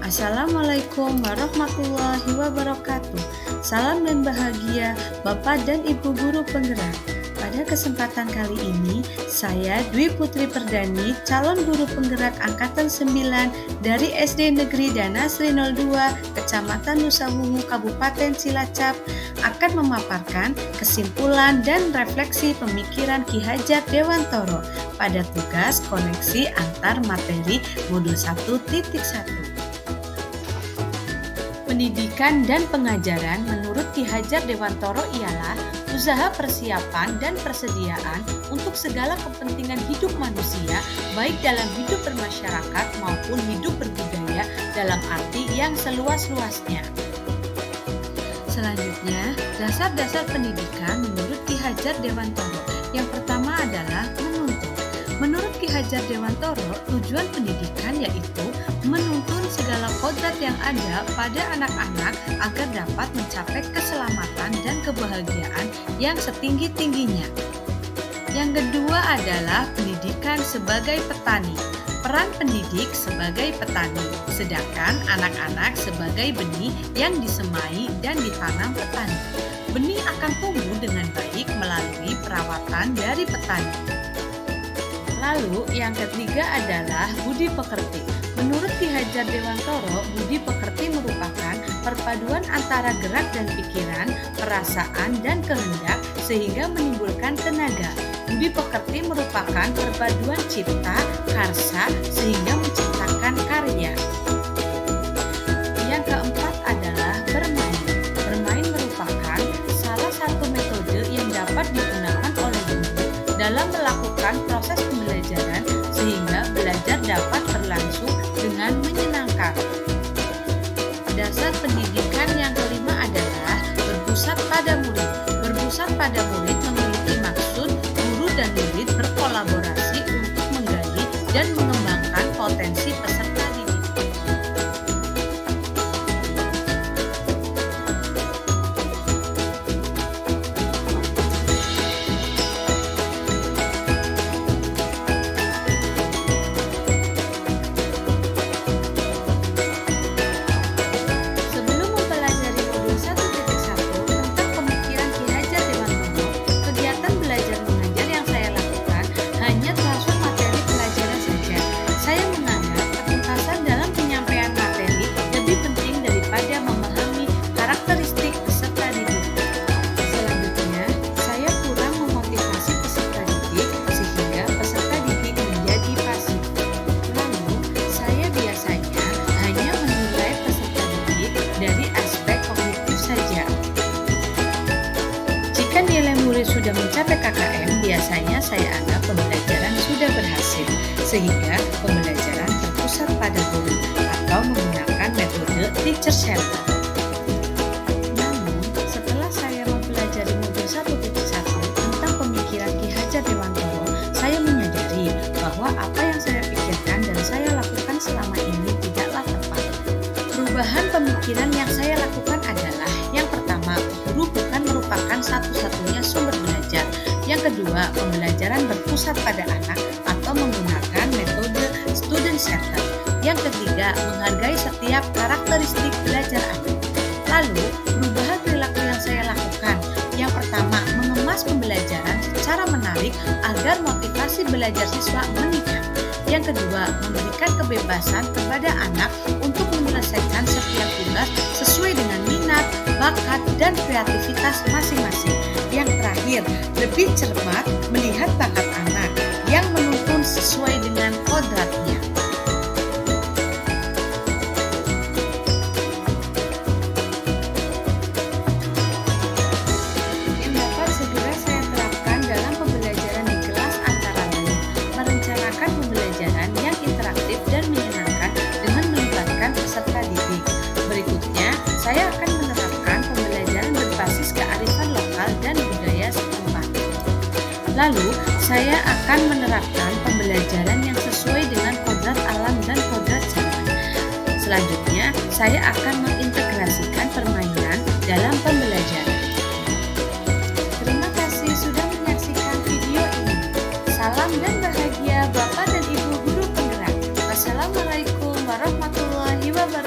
Assalamualaikum warahmatullahi wabarakatuh. Salam dan bahagia Bapak dan Ibu Guru Penggerak. Pada kesempatan kali ini, saya Dwi Putri Perdani, calon guru penggerak Angkatan 9 dari SD Negeri Danasri 02, Kecamatan Nusawungu, Kabupaten Cilacap, akan memaparkan kesimpulan dan refleksi pemikiran Ki Hajar Dewantoro pada tugas koneksi antar materi modul 1.1. Pendidikan dan pengajaran menurut Ki Hajar Dewantoro ialah usaha persiapan dan persediaan untuk segala kepentingan hidup manusia, baik dalam hidup bermasyarakat maupun hidup berbudaya dalam arti yang seluas-luasnya. Selanjutnya, dasar-dasar pendidikan menurut Ki Hajar Dewantoro. Yang pertama adalah menuntun. Menurut Ki Hajar Dewantoro, tujuan pendidikan yaitu menuntun segala kodrat yang ada pada anak-anak agar dapat mencapai keselamatan dan kebahagiaan yang setinggi-tingginya. Yang kedua adalah pendidikan sebagai petani. Peran pendidik sebagai petani, sedangkan anak-anak sebagai benih yang disemai dan ditanam petani. Benih akan tumbuh dengan baik melalui perawatan dari petani. Lalu yang ketiga adalah budi pekerti. Menurut Ki Hajar Dewantoro, budi pekerti merupakan perpaduan antara gerak dan pikiran, perasaan dan kehendak sehingga menimbulkan tenaga. Budi pekerti merupakan perpaduan cipta, karsa sehingga menciptakan karya. Yang keempat adalah bermain. Bermain merupakan salah satu metode yang dapat digunakan oleh guru dalam melakukan proses pembelajaran sehingga belajar dapat berlangsung dengan menyenangkan. Dasar pendidikan yang kelima adalah berpusat pada murid. Berpusat pada murid memiliki maksud guru dan murid berkolaborasi untuk menggali dan mengembangkan potensi peserta didik. Jika nilai murid sudah mencapai KKM, biasanya saya anggap pembelajaran sudah berhasil, sehingga pembelajaran terpusat pada guru atau menggunakan metode teacher center. Namun, setelah saya mempelajari modul 1.1 tentang pemikiran Ki Hajar Dewantoro, saya menyadari bahwa apa yang saya pikirkan dan saya lakukan selama ini tidaklah tepat. Perubahan pemikiran yang saya lakukan adalah yang pertama, guru bukan merupakan satu-satunya sumber belajar. Yang kedua, pembelajaran berpusat pada anak atau menggunakan metode student center. Yang ketiga, menghargai setiap karakteristik belajar anak. Lalu, perubahan perilaku yang saya lakukan. Yang pertama, mengemas pembelajaran secara menarik agar motivasi belajar siswa meningkat. Yang kedua, memberikan kebebasan kepada anak untuk menyelesaikan setiap tugas sesuai dengan minat, bakat, dan kreativitas masing-masing. Yang terakhir, lebih cermat melihat bakat anak yang menuntun sesuai dengan kodratnya. Yang dapat segera saya terapkan dalam pembelajaran di kelas antara lain, merencanakan pembelajaran yang interaktif dan menyenangkan dengan melibatkan peserta didik. Berikutnya, saya akan menerapkan pembelajaran berbasis kearifan lokal dan budaya setempat. Lalu, saya akan menerapkan pembelajaran yang sesuai dengan kodrat alam dan kodrat zaman. Selanjutnya, saya akan mengintegrasikan permainan dalam pembelajaran. Terima kasih sudah menyaksikan video ini. Salam dan bahagia Bapak dan Ibu Guru Penggerak. Wassalamualaikum warahmatullahi wabarakatuh.